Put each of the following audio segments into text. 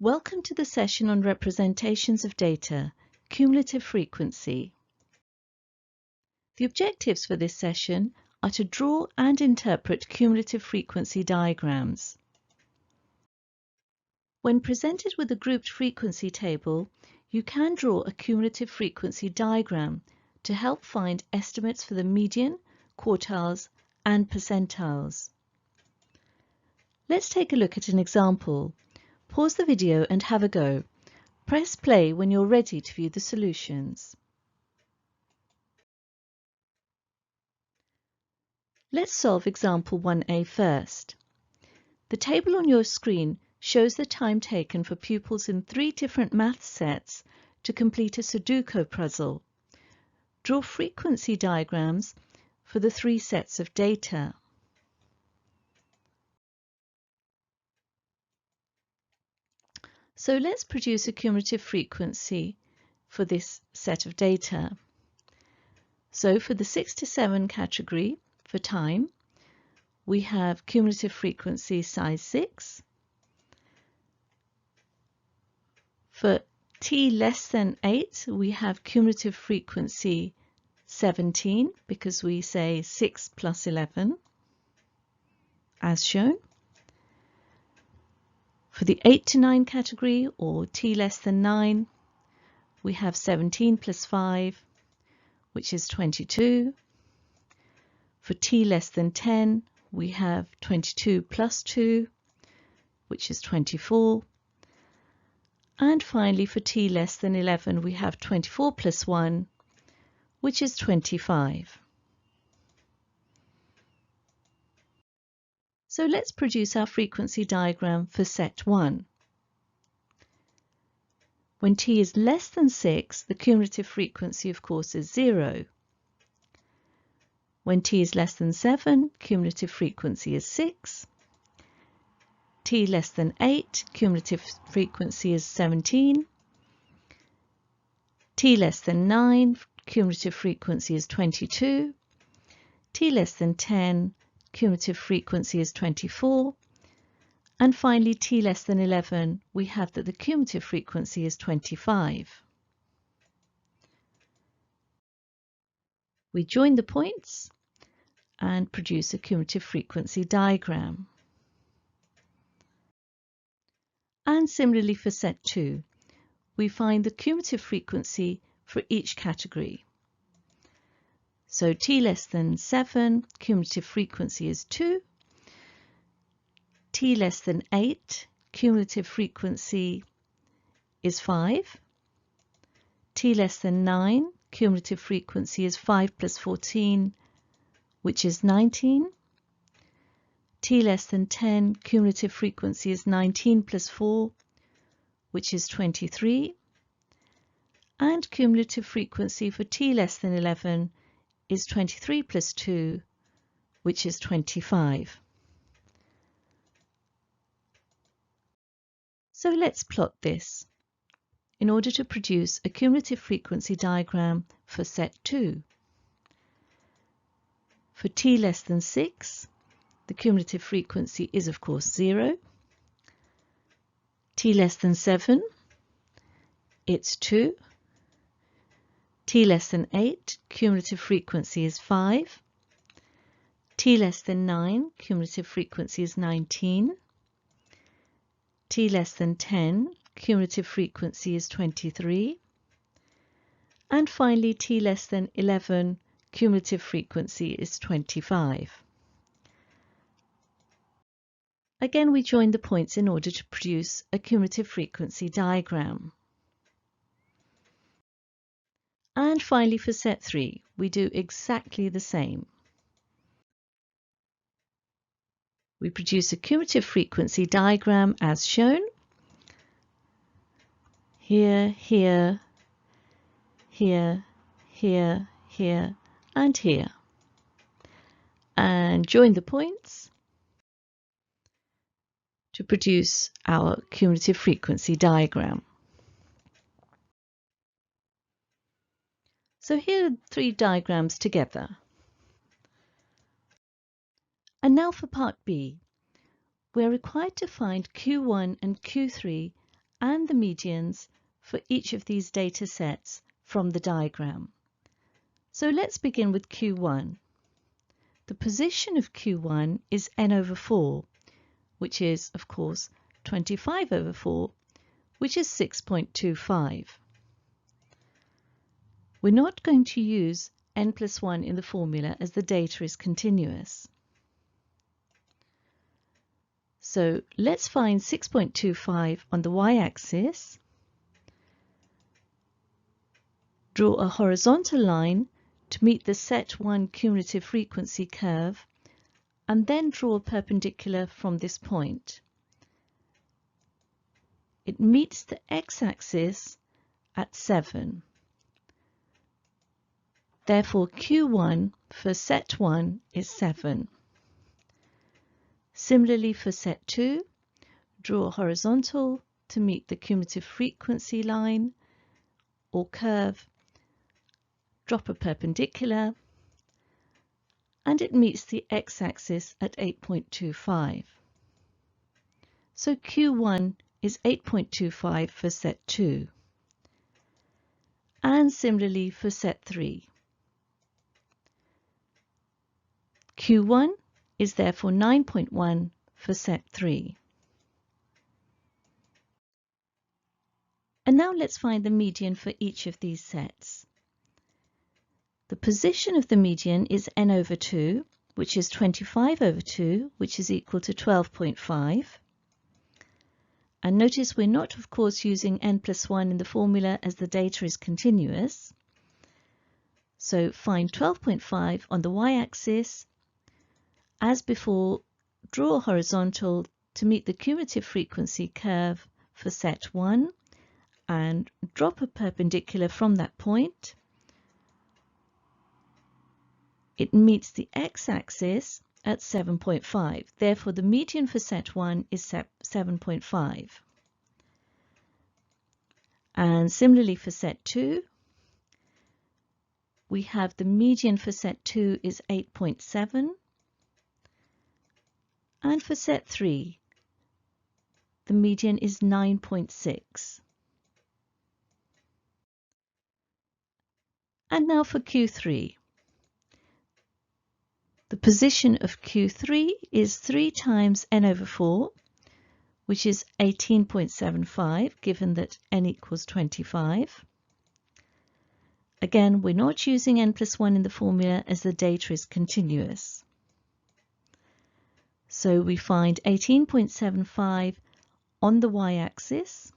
Welcome to the session on representations of data, cumulative frequency. The objectives for this session are to draw and interpret cumulative frequency diagrams. When presented with a grouped frequency table, you can draw a cumulative frequency diagram to help find estimates for the median, quartiles, and percentiles. Let's take a look at an example. Pause the video and have a go. Press play when you're ready to view the solutions. Let's solve example 1a first. The table on your screen shows the time taken for pupils in 3 different math sets to complete a Sudoku puzzle. Draw frequency diagrams for the 3 sets of data. So let's produce a cumulative frequency for this set of data. So for the 6 to 7 category for time, we have cumulative frequency size 6. For t less than 8, we have cumulative frequency 17 because we say 6 plus 11, as shown. For the 8 to 9 category, or t less than 9, we have 17 plus 5, which is 22. For t less than 10, we have 22 plus 2, which is 24. And finally, for t less than 11, we have 24 plus 1, which is 25. So let's produce our frequency diagram for set 1. When t is less than 6, the cumulative frequency, of course, is 0. When t is less than 7, cumulative frequency is 6. T less than 8, cumulative frequency is 17. T less than 9, cumulative frequency is 22. T less than 10, cumulative frequency is 24. And finally, t less than 11, we have that the cumulative frequency is 25. We join the points and produce a cumulative frequency diagram. And similarly for set 2, we find the cumulative frequency for each category. So t less than 7, cumulative frequency is 2. T less than 8, cumulative frequency is 5. T less than 9, cumulative frequency is 5 plus 14, which is 19. T less than 10, cumulative frequency is 19 plus 4, which is 23. And cumulative frequency for t less than 11 is 23 plus 2, which is 25. So let's plot this in order to produce a cumulative frequency diagram for set 2. For t less than 6, the cumulative frequency is of course 0. T less than 7, it's 2. T less than 8, cumulative frequency is 5. T less than 9, cumulative frequency is 19. T less than 10, cumulative frequency is 23. And finally, t less than 11, cumulative frequency is 25. Again, we join the points in order to produce a cumulative frequency diagram. And finally, for set 3, we do exactly the same. We produce a cumulative frequency diagram as shown. Here, here, here, here, here, and here. And join the points to produce our cumulative frequency diagram. So here are 3 diagrams together. And now for part B. We're required to find Q1 and Q3 and the medians for each of these data sets from the diagram. So let's begin with Q1. The position of Q1 is n over 4, which is, of course, 25 over 4, which is 6.25. We're not going to use n plus 1 in the formula as the data is continuous. So let's find 6.25 on the y-axis, draw a horizontal line to meet the set 1 cumulative frequency curve, and then draw a perpendicular from this point. It meets the x-axis at 7. Therefore, Q1 for set 1 is 7. Similarly for set 2, draw a horizontal to meet the cumulative frequency line or curve, drop a perpendicular, and it meets the x-axis at 8.25. So Q1 is 8.25 for set 2. And similarly for set 3. Q1 is therefore 9.1 for set 3. And now let's find the median for each of these sets. The position of the median is n over 2, which is 25 over 2, which is equal to 12.5. And notice we're not, of course, using n plus 1 in the formula as the data is continuous. So find 12.5 on the y-axis. As before, draw a horizontal to meet the cumulative frequency curve for set 1 and drop a perpendicular from that point. It meets the x-axis at 7.5. Therefore, the median for set 1 is 7.5. And similarly for set 2, we have the median for set 2 is 8.7. And for set 3, the median is 9.6. And now for Q3. The position of Q3 is 3 times n over 4, which is 18.75, given that n equals 25. Again, we're not using n plus 1 in the formula as the data is continuous. So we find 18.75 on the y-axis,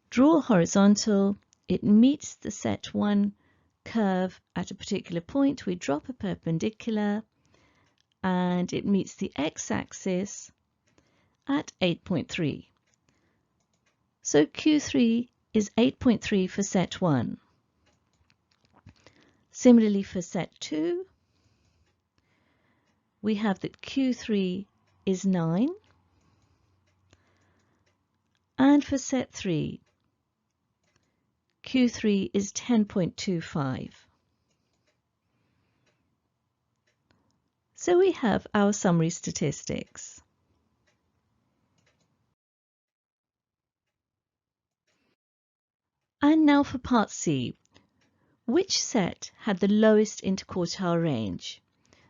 draw a horizontal, it meets the set 1 curve at a particular point, we drop a perpendicular, and it meets the x-axis at 8.3. So Q3 is 8.3 for set 1. Similarly for set 2, we have that Q3 is 9, and for set 3, Q3 is 10.25. So we have our summary statistics. And now for part C. Which set had the lowest interquartile range?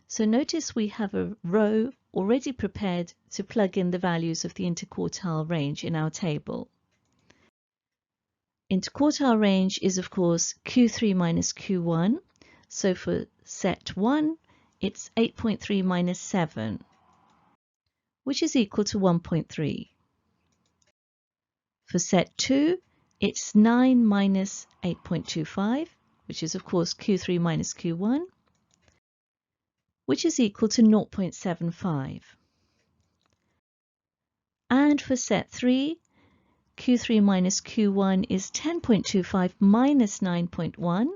So notice we have a row already prepared to plug in the values of the interquartile range in our table. Interquartile range is, of course, Q3 minus Q1. So for set 1, it's 8.3 minus 7, which is equal to 1.3. For set 2, it's 9 minus 8.25, which is, of course, Q3 minus Q1, which is equal to 0.75. And for set 3, Q3 minus Q1 is 10.25 minus 9.1,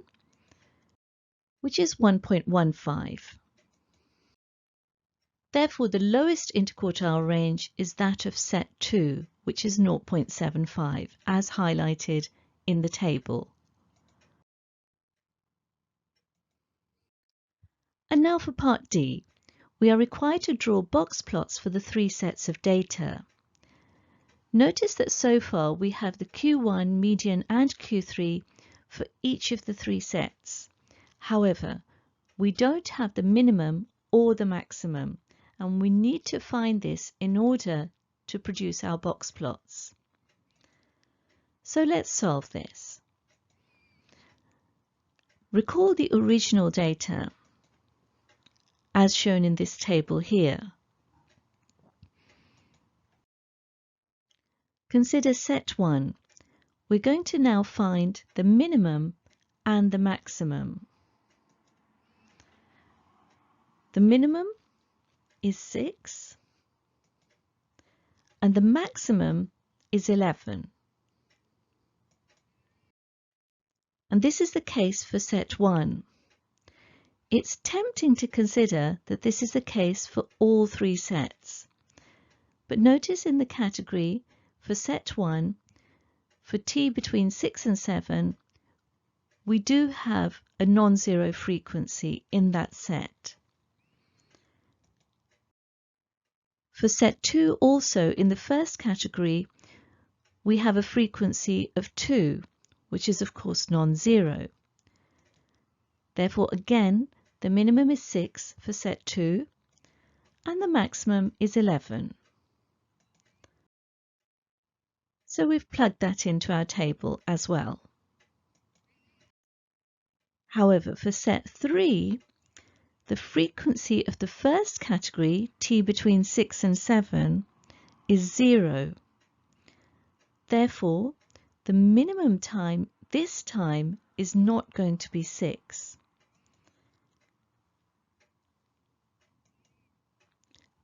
which is 1.15. Therefore, the lowest interquartile range is that of set 2, which is 0.75, as highlighted in the table. And now for part D. We are required to draw box plots for the 3 sets of data. Notice that so far we have the Q1, median and Q3 for each of the three sets. However, we don't have the minimum or the maximum, and we need to find this in order to produce our box plots. So let's solve this. Recall the original data as shown in this table here. Consider set 1. We're going to now find the minimum and the maximum. The minimum is 6 and the maximum is 11. And this is the case for set 1. It's tempting to consider that this is the case for all three sets. But notice in the category for set 1, for t between 6 and 7, we do have a non-zero frequency in that set. For set 2 also, in the first category, we have a frequency of 2, which is of course non-zero. Therefore, again, the minimum is 6 for set 2 and the maximum is 11. So we've plugged that into our table as well. However, for set 3, the frequency of the first category, t between 6 and 7, is 0. Therefore, the minimum time this time is not going to be 6.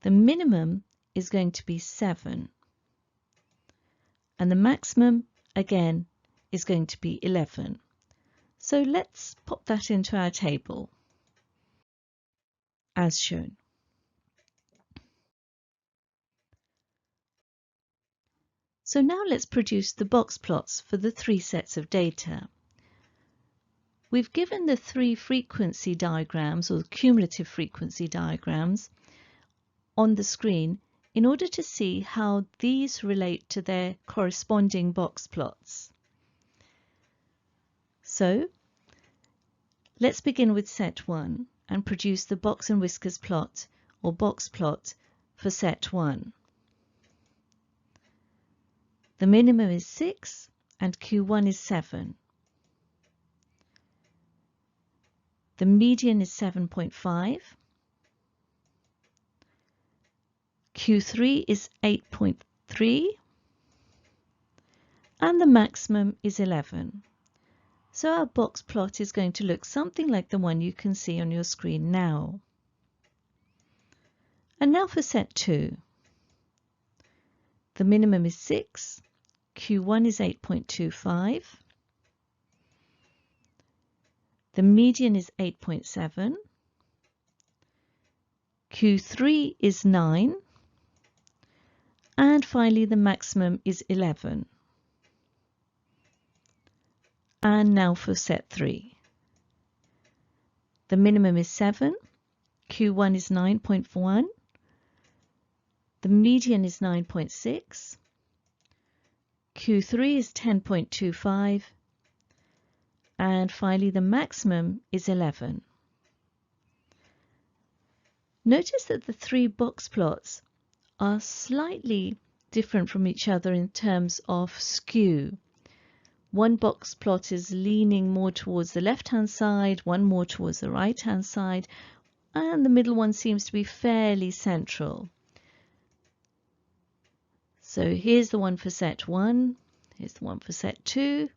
The minimum is going to be 7. And the maximum, again, is going to be 11. So let's pop that into our table, as shown. So now let's produce the box plots for the three sets of data. We've given the three frequency diagrams, or cumulative frequency diagrams, on the screen in order to see how these relate to their corresponding box plots. So let's begin with set 1 and produce the box and whiskers plot, or box plot, for set 1. The minimum is 6 and Q1 is 7. The median is 7.5. Q3 is 8.3 and the maximum is 11. So our box plot is going to look something like the one you can see on your screen now. And now for set 2. The minimum is 6, Q1 is 8.25, the median is 8.7, Q3 is 9, and finally the maximum is 11. And now for set 3. The minimum is 7, Q1 is 9.1, the median is 9.6, Q3 is 10.25, and finally the maximum is 11. Notice that the three box plots are slightly different from each other in terms of skew. One box plot is leaning more towards the left-hand side, one more towards the right-hand side, and the middle one seems to be fairly central. So here's the one for set 1, here's the one for set 2,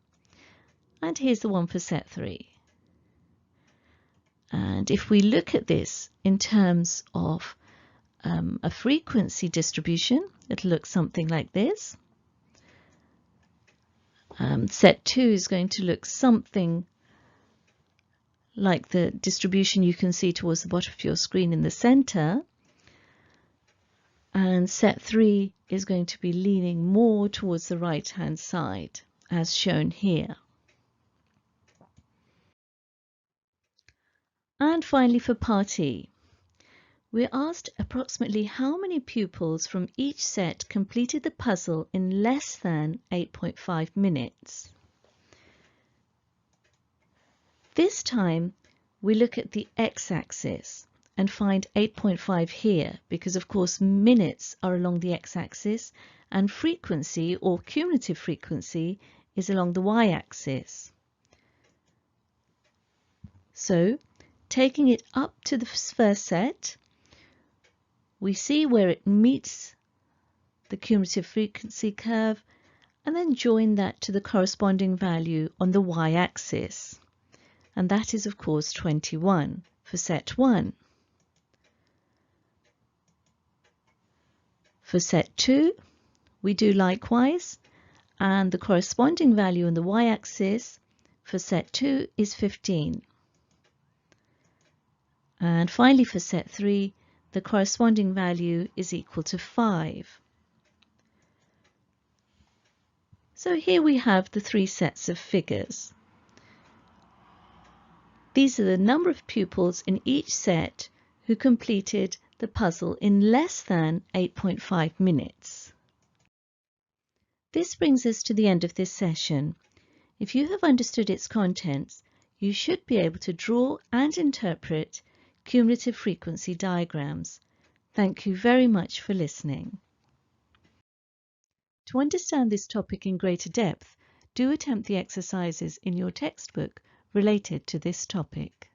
and here's the one for set 3. And if we look at this in terms of a frequency distribution, it'll look something like this. Set 2 is going to look something like the distribution you can see towards the bottom of your screen in the center. And set 3 is going to be leaning more towards the right-hand side, as shown here. And finally for part E, We're asked approximately how many pupils from each set completed the puzzle in less than 8.5 minutes. This time we look at the x-axis and find 8.5 here because of course minutes are along the x-axis and frequency or cumulative frequency is along the y-axis. So taking it up to the first set, we see where it meets the cumulative frequency curve and then join that to the corresponding value on the y-axis. And that is of course 21 for set 1. For set 2, we do likewise, and the corresponding value on the y-axis for set 2 is 15. And finally for set 3, the corresponding value is equal to 5. So here we have the 3 sets of figures. These are the number of pupils in each set who completed the puzzle in less than 8.5 minutes. This brings us to the end of this session. If you have understood its contents, you should be able to draw and interpret cumulative frequency diagrams. Thank you very much for listening. To understand this topic in greater depth, do attempt the exercises in your textbook related to this topic.